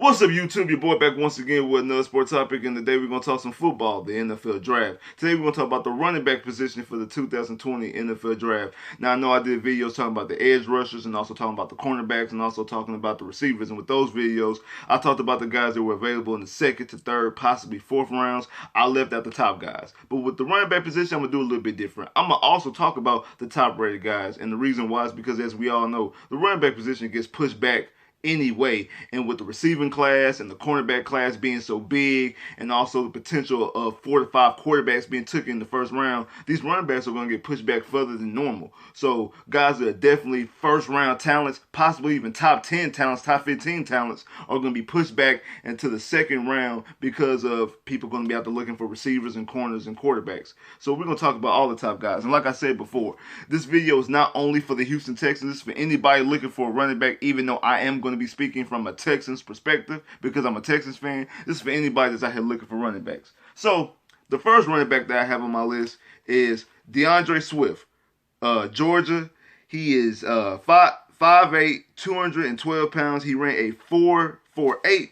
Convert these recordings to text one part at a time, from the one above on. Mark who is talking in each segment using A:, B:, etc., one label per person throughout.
A: What's up, YouTube? Your boy back once again with another sports topic, and today we're going to talk some football, the NFL draft. Today we're going to talk about the running back position for the 2020 NFL draft. Now, I know I did videos talking about the edge rushers and also talking about the cornerbacks and also talking about the receivers. And with those videos, I talked about the guys that were available in the second to third, possibly fourth rounds. I left out the top guys. But with the running back position, I'm going to do a little bit different. I'm going to also talk about the top rated guys. And the reason why is because, as we all know, the running back position gets pushed back anyway, and with the receiving class and the cornerback class being so big, and also the potential of 4 to 5 quarterbacks being taken in the first round, these running backs are going to get pushed back further than normal. So guys that are definitely first round talents, possibly even top 10 talents, top 15 talents, are going to be pushed back into the second round because of people going to be out there looking for receivers and corners and quarterbacks. So we're going to talk about all the top guys. And like I said before, this video is not only for the Houston Texans, it's for anybody looking for a running back, even though I am going to be speaking from a Texans perspective because I'm a Texans fan. This is for anybody that's out here looking for running backs. So the first running back that I have on my list is DeAndre Swift, Georgia. He is 5'8", 212 pounds. He ran a 4.48,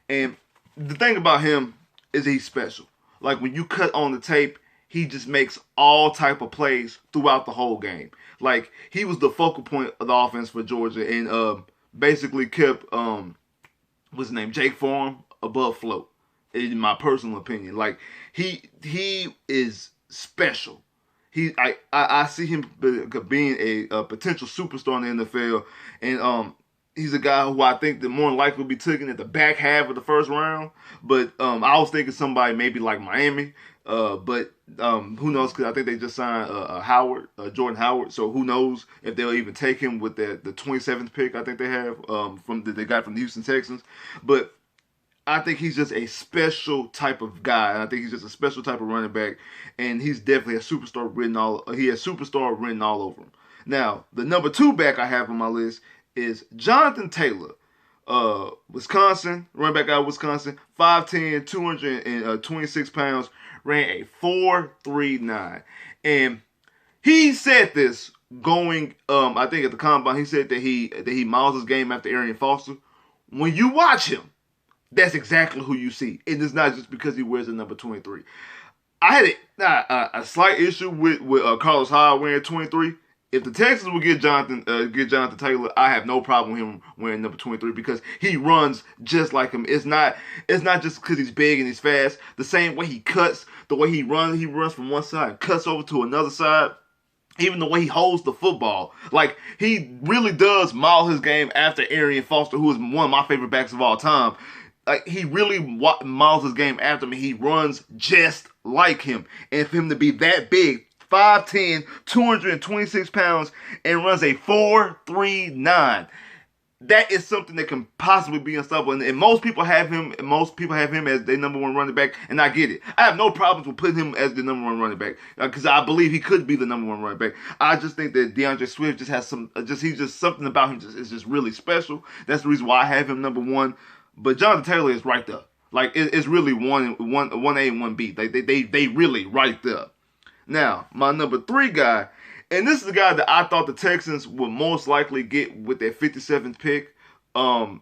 A: and the thing about him is he's special. Like, when you cut on the tape, he just makes all type of plays throughout the whole game. Like, he was the focal point of the offense for Georgia, and basically kept what's his name, Jake Fromm, above float, in my personal opinion. Like, he is special. I see him being a potential superstar in the NFL, and he's a guy who I think that more than likely will be taken at the back half of the first round. But I was thinking somebody maybe like Miami. But who knows? Because I think they just signed Jordan Howard. So who knows if they'll even take him with the 27th pick? I think they have they got from the Houston Texans. But I think he's just a special type of guy. And I think he's just a special type of running back, and he's definitely a superstar written all. He has superstar written all over him. Now, the number 2 back I have on my list is Jonathan Taylor. Wisconsin, running back out of Wisconsin, 5'10", 226 pounds, ran a 4.39. And he said this going, I think at the combine, he said that he models his game after Arian Foster. When you watch him, that's exactly who you see. And it's not just because he wears the number 23. I had a slight issue with Carlos Hyde wearing 23. If the Texans would get Jonathan Taylor, I have no problem with him wearing number 23 because he runs just like him. It's not just because he's big and he's fast. The same way he cuts, the way he runs from one side and cuts over to another side. Even the way he holds the football. Like, he really does model his game after Arian Foster, who is one of my favorite backs of all time. Like, he really models his game after him. He runs just like him. And for him to be that big, 5'10", 226 pounds, and runs a 4.39. That is something that can possibly be unstoppable. And most people have him. As their number 1 running back, and I get it. I have no problems with putting him as the number 1 running back because I believe he could be the number 1 running back. I just think that DeAndre Swift just has he's just something about him is just really special. That's the reason why I have him number 1. But Jonathan Taylor is right there. Like, it's really 1A and 1B. Like, they really right there. Now, my number 3 guy, and this is the guy that I thought the Texans would most likely get with their 57th pick,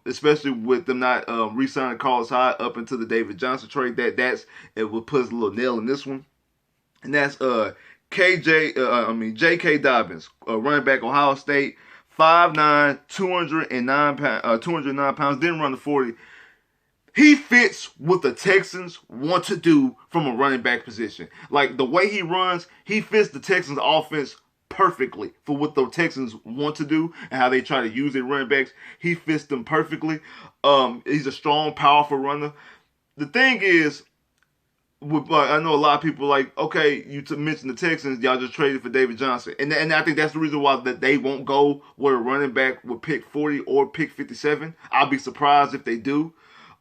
A: especially with them not re-signing Carlos Hyde up into the David Johnson trade. It would put a little nail in this one, and that's J.K. Dobbins, running back, Ohio State, 5'9", 209 pounds, didn't run the 40. He fits what the Texans want to do from a running back position. Like, the way he runs, he fits the Texans' offense perfectly for what the Texans want to do and how they try to use their running backs. He fits them perfectly. He's a strong, powerful runner. The thing is, I know a lot of people like, okay, you mentioned the Texans, y'all just traded for David Johnson. And I think that's the reason why that they won't go where a running back would pick 40 or pick 57. I'll be surprised if they do.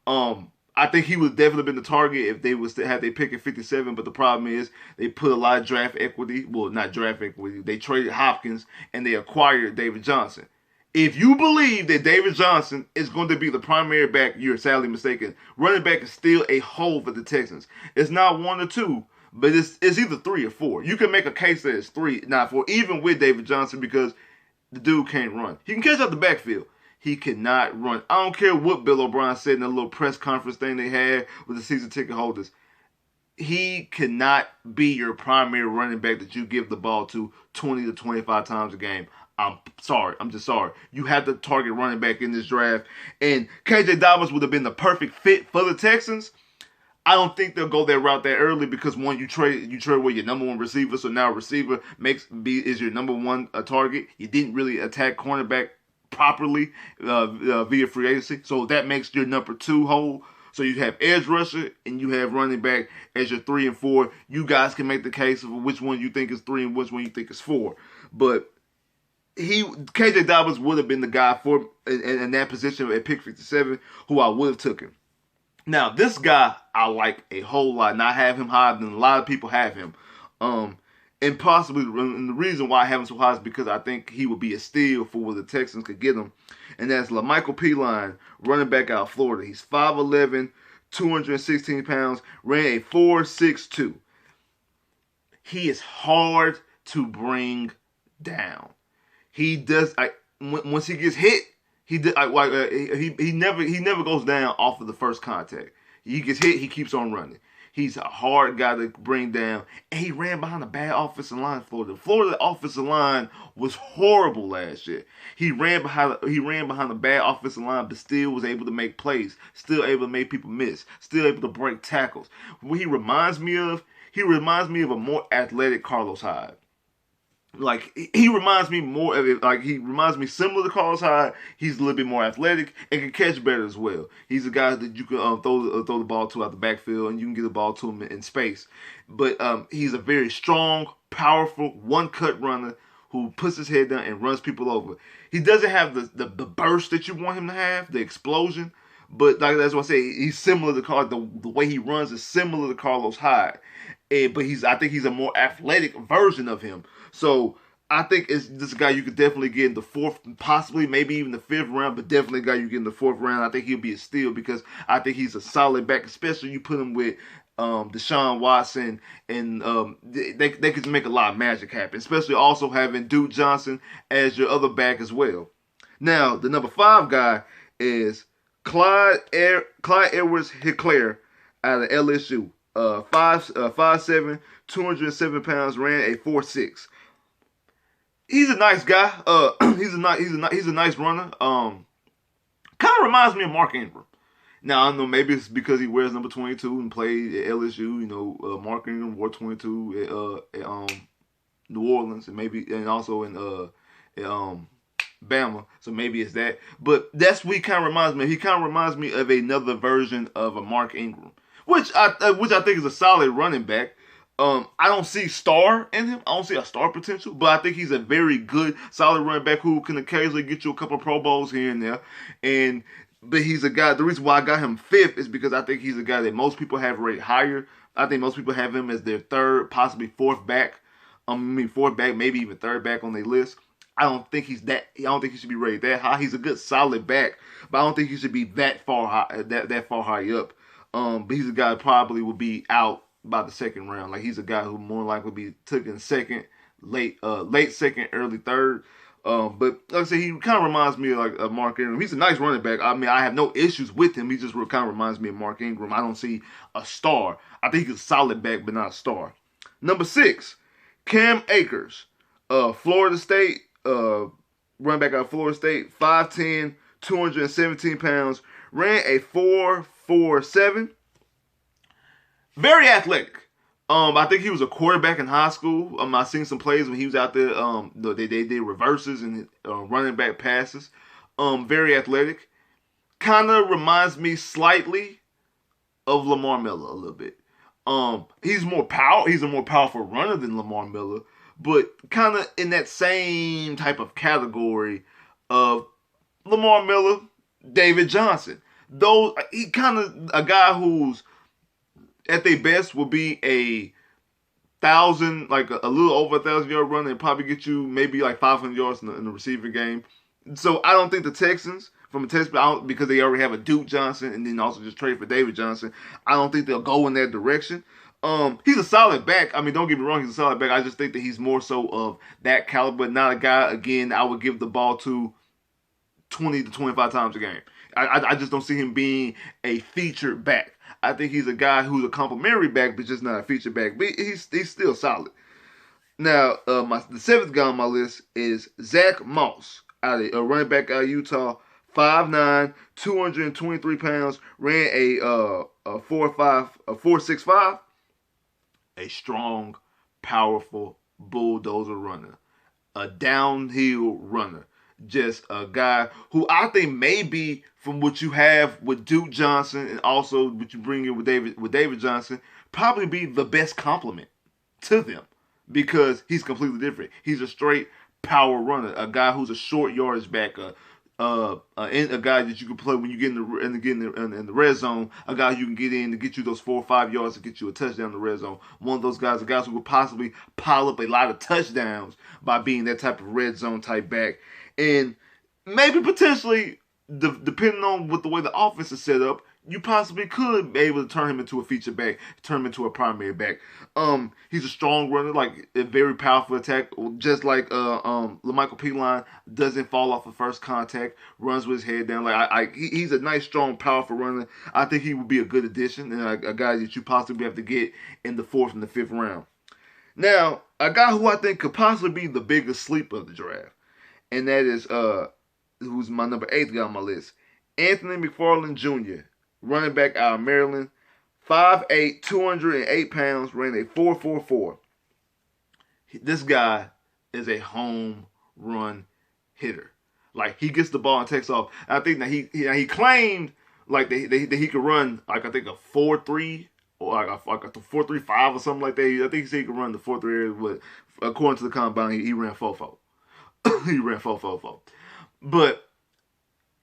A: I think he would definitely been the target if they had they pick at 57, but the problem is they put a lot of draft equity. Well, not draft equity. They traded Hopkins and they acquired David Johnson. If you believe that David Johnson is going to be the primary back, you're sadly mistaken. Running back is still a hole for the Texans. It's not 1 or 2, but it's either 3 or 4. You can make a case that it's 3, not 4, even with David Johnson, because the dude can't run. He can catch out the backfield. He cannot run. I don't care what Bill O'Brien said in the little press conference thing they had with the season ticket holders. He cannot be your primary running back that you give the ball to 20 to 25 times a game. I'm sorry. I'm just sorry. You have to target running back in this draft. And KJ Dobbins would have been the perfect fit for the Texans. I don't think they'll go that route that early because one, you trade away your number one receiver, so now receiver is your number one target. You didn't really attack cornerback properly via free agency, so that makes your number two hole. So you have edge rusher and you have running back as your 3 and 4. You guys can make the case of which one you think is 3 and which one you think is 4. But KJ Dobbins would have been the guy for in that position at pick 57 who I would have took him. Now, this guy I like a whole lot, and I have him higher than a lot of people have him. And the reason why I have him so high is because I think he would be a steal for what the Texans could get him. And that's LaMichael Perine, running back out of Florida. He's 5'11", 216 pounds, ran a 4.62. He is hard to bring down. He does. Once he gets hit, he never goes down off of the first contact. He gets hit, he keeps on running. He's a hard guy to bring down, and he ran behind a bad offensive line. Florida offensive line was horrible last year. He ran behind a bad offensive line, but still was able to make plays, still able to make people miss, still able to break tackles. What he reminds me of a more athletic Carlos Hyde. Like, he reminds me more of it. Like, he reminds me similar to Carlos Hyde. He's a little bit more athletic and can catch better as well. He's a guy that you can throw the ball to out the backfield, and you can get the ball to him in space. But he's a very strong, powerful, one-cut runner who puts his head down and runs people over. He doesn't have the burst that you want him to have, the explosion. But like that's what I say, he's similar to Carlos. The way he runs is similar to Carlos Hyde. But I think he's a more athletic version of him. So I think it's this guy you could definitely get in the 4th, possibly maybe even the 5th round, but definitely a guy you get in the 4th round. I think he'll be a steal because I think he's a solid back, especially you put him with Deshaun Watson, and they could make a lot of magic happen, especially also having Duke Johnson as your other back as well. Now, the number 5 guy is Clyde Edwards-Helaire out of LSU. 5'7", 207 pounds, ran a 4.6. He's a nice guy. He's a nice runner. Kind of reminds me of Mark Ingram. Now I know maybe it's because he wears number 22 and played at LSU. You know, Mark Ingram wore 22 at New Orleans, and also in Bama. So maybe it's that. But that's what he kind of reminds me of. He kind of reminds me of another version of a Mark Ingram, which I think is a solid running back. I don't see star in him. I don't see a star potential, but I think he's a very good, solid running back who can occasionally get you a couple of Pro Bowls here and there. But he's a guy. The reason why I got him 5th is because I think he's a guy that most people have rated higher. I think most people have him as their 3rd, possibly 4th back. 4th back, maybe even 3rd back on their list. I don't think he should be rated that high. He's a good, solid back, but I don't think he should be that far high up. But he's a guy that probably would be out by the 2nd round. Like, he's a guy who more likely would be taken 2nd, late 2nd, early 3rd. But like I said, he kind of reminds me of like Mark Ingram. He's a nice running back. I mean, I have no issues with him. He just kind of reminds me of Mark Ingram. I don't see a star. I think he's a solid back, but not a star. Number 6, Cam Akers, Florida State, running back out of Florida State, 5'10", 217 pounds, ran a 4.47. Very athletic. I think he was a quarterback in high school. I seen some plays when he was out there. They did reverses and running back passes. Very athletic. Kind of reminds me slightly of Lamar Miller a little bit. He's a more powerful runner than Lamar Miller, but kind of in that same type of category of Lamar Miller, David Johnson. Though he kind of a guy who's at their best will be a 1,000, like a little over 1,000-yard run, and probably get you maybe like 500 yards in the receiving game. So I don't think the Texans, from a Texans, because they already have a Duke Johnson and then also just trade for David Johnson, I don't think they'll go in that direction. He's a solid back. I mean, don't get me wrong, he's a solid back. I just think that he's more so of that caliber, not a guy, again, I would give the ball to 20 to 25 times a game. I just don't see him being a featured back. I think he's a guy who's a complimentary back, but just not a featured back. But he's still solid. Now, the seventh guy on my list is Zack Moss, a running back out of Utah, 5'9", 223 pounds, ran a 4.65, a strong, powerful bulldozer runner, a downhill runner. Just a guy who I think maybe from what you have with Duke Johnson and also what you bring in with David Johnson, probably be the best compliment to them because he's completely different. He's a straight power runner, a guy who's a short yardage back, a guy that you can play when you get in the red zone, a guy you can get in to get you those 4 or 5 yards to get you a touchdown in the red zone. One of those guys, the guys who could possibly pile up a lot of touchdowns by being that type of red zone type back. And maybe potentially, depending on what the way the offense is set up, you possibly could be able to turn him into a feature back, turn him into a primary back. He's a strong runner, like a very powerful attack, just like LaMichael Perine doesn't fall off of first contact, runs with his head down. He's a nice, strong, powerful runner. I think he would be a good addition and a guy that you possibly have to get in the 4th and the 5th round. Now, a guy who I think could possibly be the biggest sleeper of the draft, and that is who's my number 8th guy on my list, Anthony McFarland Jr., running back out of Maryland, 5'8", 208 pounds, ran a 4.44. This guy is a home run hitter. Like, he gets the ball and takes off. I think that he claimed like that he could run like I think a 4.3 or like a 4.35 or something like that. I think he said he could run the 4.3, but according to the combine, he ran 4.4. He ran 4.44. But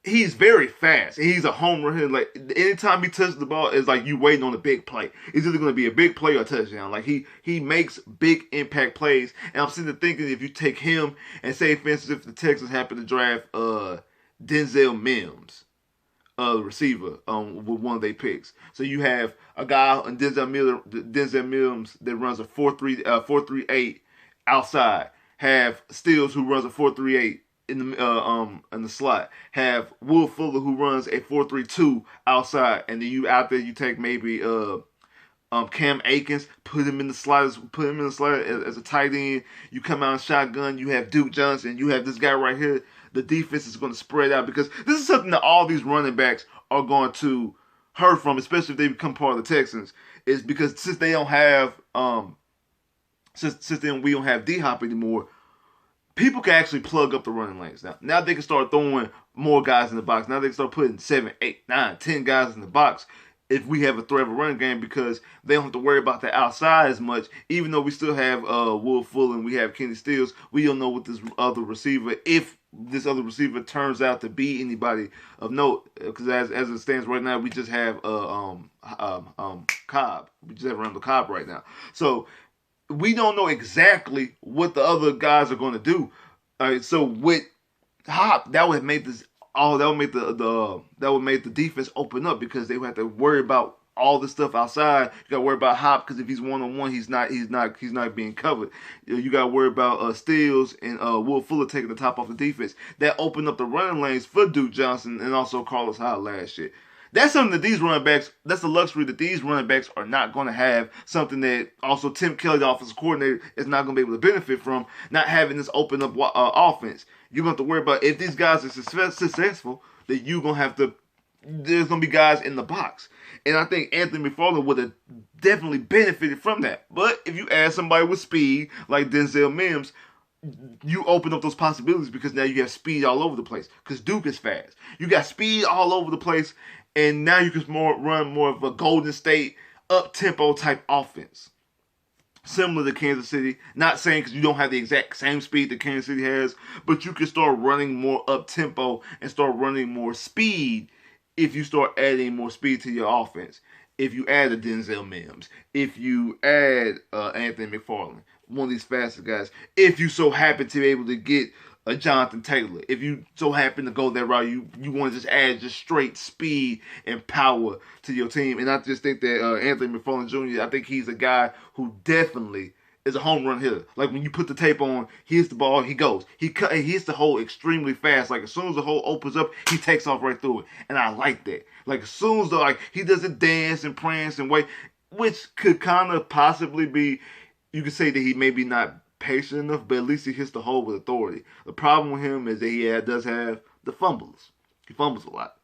A: he's very fast. He's a home run hitter. Like, anytime he touches the ball, it's like you waiting on a big play. It's either going to be a big play or a touchdown. Like, he makes big impact plays. And I'm sitting there thinking if you take him and say, for instance, if the Texans happen to draft Denzel Mims, the receiver, with one of their picks. So you have a guy on Denzel Mims that runs a 4.38 outside. Have Stills who runs a 4.38 in the slot. Have Will Fuller who runs a 4.32 outside, and then you out there you take maybe Cam Akers, put him in the slot as a tight end. You come out in shotgun. You have Duke Johnson. You have this guy right here. The defense is going to spread out because this is something that all these running backs are going to hurt from, especially if they become part of the Texans. Is because since they don't have since then we don't have D-Hop anymore, people can actually plug up the running lanes now. Now they can start throwing more guys in the box. Now they can start putting 7, 8, 9, 10 guys in the box if we have a threat of a running game because they don't have to worry about the outside as much. Even though we still have Will Fuller and we have Kenny Stills, we don't know what this other receiver, if this other receiver turns out to be anybody of note. Because as it stands right now, we just have Cobb. We just have Randall Cobb right now. So we don't know exactly what the other guys are going to do. All right, so with Hop, that would make this that would make the defense open up because they would have to worry about all this stuff outside. You got to worry about Hop because if he's one-on-one, he's not being covered. You got to worry about Stills and Will Fuller taking the top off the defense. That opened up the running lanes for Duke Johnson and also Carlos Hyde last year. That's something that these running backs, that's the luxury that these running backs are not going to have. Something that also Tim Kelly, the offensive coordinator, is not going to be able to benefit from, not having this open up offense. You're going to have to worry about if these guys are successful, that you're going to have to, there's going to be guys in the box. And I think Anthony McFarland would have definitely benefited from that. But if you add somebody with speed, like Denzel Mims, you open up those possibilities because now you have speed all over the place. Because Duke is fast. You got speed all over the place. And now you can run more of a Golden State up-tempo type offense. Similar to Kansas City. Not saying because you don't have the exact same speed that Kansas City has, but you can start running more up-tempo and start running more speed if you start adding more speed to your offense. If you add a Denzel Mims, if you add Anthony McFarland, one of these fastest guys, if you so happen to be able to get a Jonathan Taylor. If you so happen to go that route, you want to just add just straight speed and power to your team. And I just think that Anthony McFarland Jr., I think he's a guy who definitely is a home run hitter. Like when you put the tape on, he hits the ball, he goes. He hits the hole extremely fast. Like as soon as the hole opens up, he takes off right through it. And I like that. Like as soon as he doesn't dance and prance and wait, which could kind of possibly be, you could say that he maybe not patient enough, but at least he hits the hole with authority. The problem with him is that he does have the fumbles. He fumbles a lot.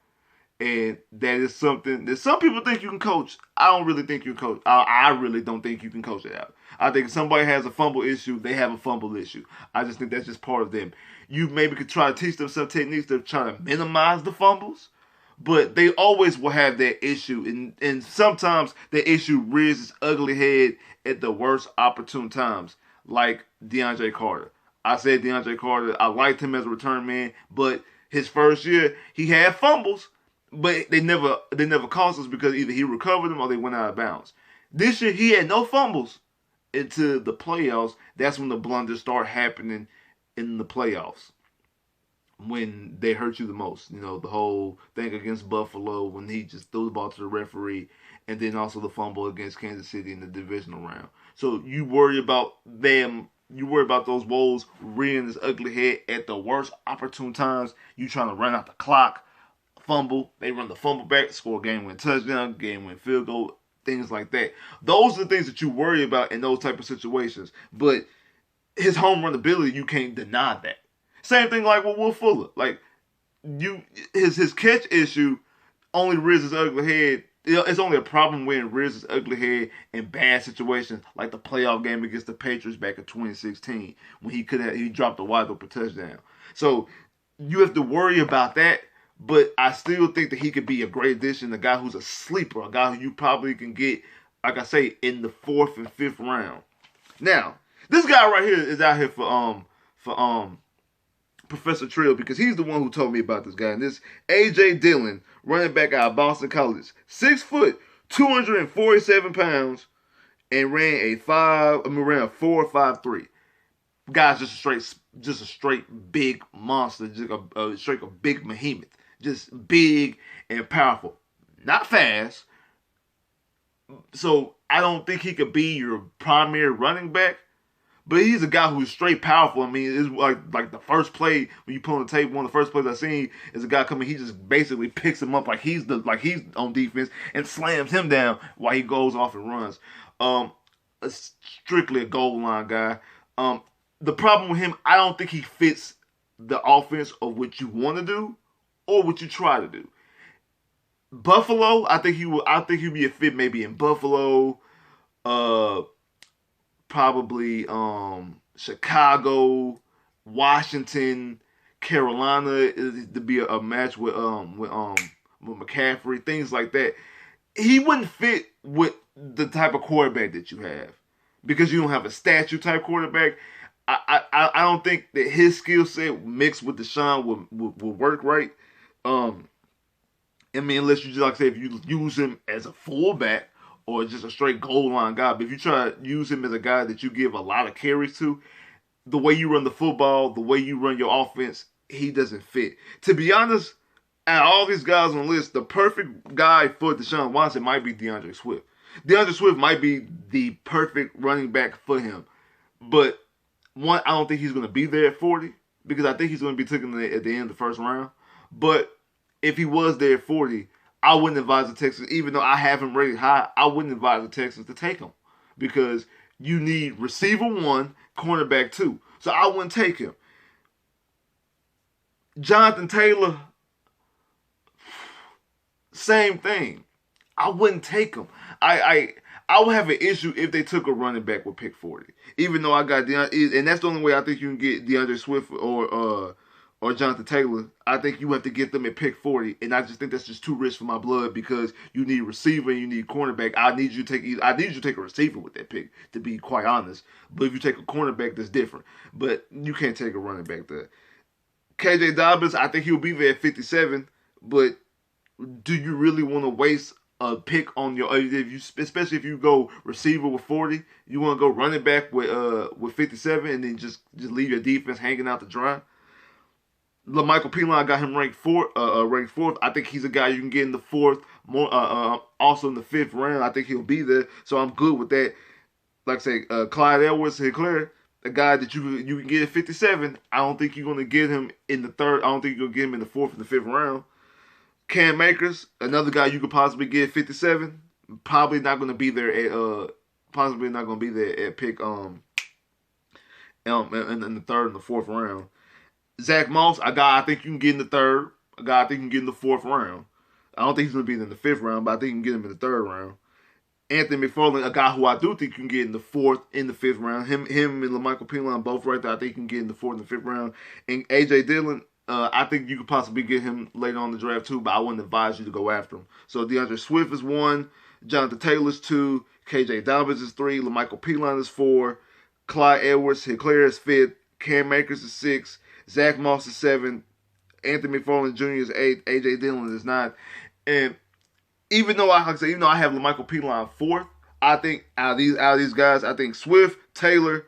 A: And that is something that some people think you can coach. I don't really think you can coach. I really don't think you can coach it out. I think if somebody has a fumble issue, they have a fumble issue. I just think that's just part of them. You maybe could try to teach them some techniques to try to minimize the fumbles, but they always will have that issue. And sometimes the issue rears its ugly head at the worst opportune times, like DeAndre Carter. I said DeAndre Carter, I liked him as a return man, but his first year, he had fumbles, but they never cost us because either he recovered them or they went out of bounds. This year, he had no fumbles into the playoffs. That's when the blunders start happening in the playoffs, when they hurt you the most. You know, the whole thing against Buffalo when he just threw the ball to the referee, and then also the fumble against Kansas City in the divisional round. So you worry about them. You worry about those woes rearing this ugly head at the worst opportune times. You trying to run out the clock, fumble. They run the fumble back, score a game-winning touchdown, game-winning field goal, things like that. Those are the things that you worry about in those type of situations. But his home run ability, you can't deny that. Same thing like with Will Fuller. Like his catch issue only rears his ugly head. It's only a problem when it rears its ugly head in bad situations, like the playoff game against the Patriots back in 2016 when he dropped a wide open touchdown. So you have to worry about that, but I still think that he could be a great addition, a guy who's a sleeper, a guy who you probably can get, like I say, in the 4th and 5th round. Now, this guy right here is out here for Professor Trill, because he's the one who told me about this guy. And this A.J. Dillon, running back out of Boston College, 6 foot, 247 pounds, and ran a 4.53. Guy's just a straight big monster, just a big behemoth, just big and powerful, not fast. So I don't think he could be your primary running back. But he's a guy who's straight powerful. I mean, it's like the first play when you pull on the tape. One of the first plays I seen is a guy coming. He just basically picks him up like he's on defense and slams him down while he goes off and runs. Strictly a goal line guy. The problem with him, I don't think he fits the offense of what you want to do or what you try to do. Buffalo, I think he'd be a fit maybe in Buffalo. Probably Chicago, Washington, Carolina is to be a match with McCaffrey, things like that. He wouldn't fit with the type of quarterback that you have because you don't have a statue type quarterback. I don't think that his skill set mixed with Deshaun would work right. I mean, unless you just like say if you use him as a fullback or just a straight goal line guy. But if you try to use him as a guy that you give a lot of carries to, the way you run the football, the way you run your offense, he doesn't fit. To be honest, out of all these guys on the list, the perfect guy for Deshaun Watson might be DeAndre Swift. DeAndre Swift might be the perfect running back for him. But one, I don't think he's going to be there at 40 because I think he's going to be taken at the end of the first round. But if he was there at 40, I wouldn't advise the Texans, even though I have him rated high, I wouldn't advise the Texans to take him because you need receiver 1, cornerback 2. So I wouldn't take him. Jonathan Taylor, same thing. I wouldn't take him. I would have an issue if they took a running back with pick 40. Even though I got DeAndre, and that's the only way I think you can get DeAndre Swift or Jonathan Taylor. I think you have to get them at pick 40, and I just think that's just too rich for my blood because you need receiver and you need cornerback. I need you to take a receiver with that pick, to be quite honest. But if you take a cornerback, that's different. But you can't take a running back there. KJ Dobbins, I think he'll be there at 57. But do you really want to waste a pick on your, especially if you go receiver with 40, you want to go running back with 57 and then just leave your defense hanging out to dry? LaMichael Perine, I got him ranked fourth. I think he's a guy you can get in the 4th, also in the 5th round. I think he'll be there, so I'm good with that. like I say, Clyde Edwards-Helaire, a guy that you can get at 57. I don't think you're going to get him in the third. I don't think you're going to get him in the fourth and the fifth round. Cam Akers, another guy you could possibly get at 57. Probably not going to be there at pick in the third and the fourth round. Zack Moss, a guy I think you can get in the third. A guy I think you can get in the fourth round. I don't think he's going to be in the fifth round, but I think you can get him in the third round. Anthony McFarland, a guy who I do think you can get in the fourth, in the fifth round. Him and LaMichael Perine both right there. I think you can get in the fourth and the fifth round. And A.J. Dillon, I think you could possibly get him later on in the draft too, but I wouldn't advise you to go after him. So DeAndre Swift is 1, Jonathan Taylor's 2, KJ Dobbins is 3, LaMichael Perine is 4, Clyde Edwards-Helaire is 5th, Cam Akers is 6, Zack Moss is 7, Anthony McFarland Jr. is 8, A.J. Dillon is 9. And even though I have LaMichael Perine 4th, I think out of these guys, I think Swift, Taylor,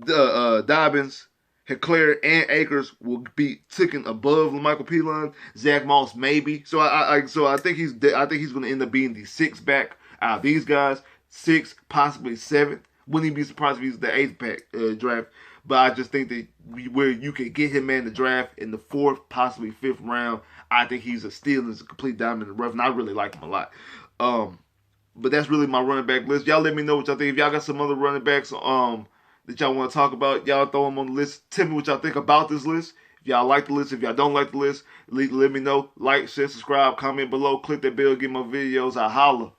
A: Dobbins, Helaire, and Akers will be taken above LaMichael Perine. Zack Moss maybe. So I think he's going to end up being the 6th back out of these guys. 6th, possibly 7th. Wouldn't even be surprised if he's the 8th draft. But I just think that where you can get him in the draft in the 4th, possibly 5th round, I think he's a steal and is a complete diamond in the rough, and I really like him a lot. But that's really my running back list. Y'all let me know what y'all think. If y'all got some other running backs that y'all want to talk about, y'all throw them on the list. Tell me what y'all think about this list. If y'all like the list, if y'all don't like the list, let me know. Like, share, subscribe, comment below, click that bell, get my videos. I holla.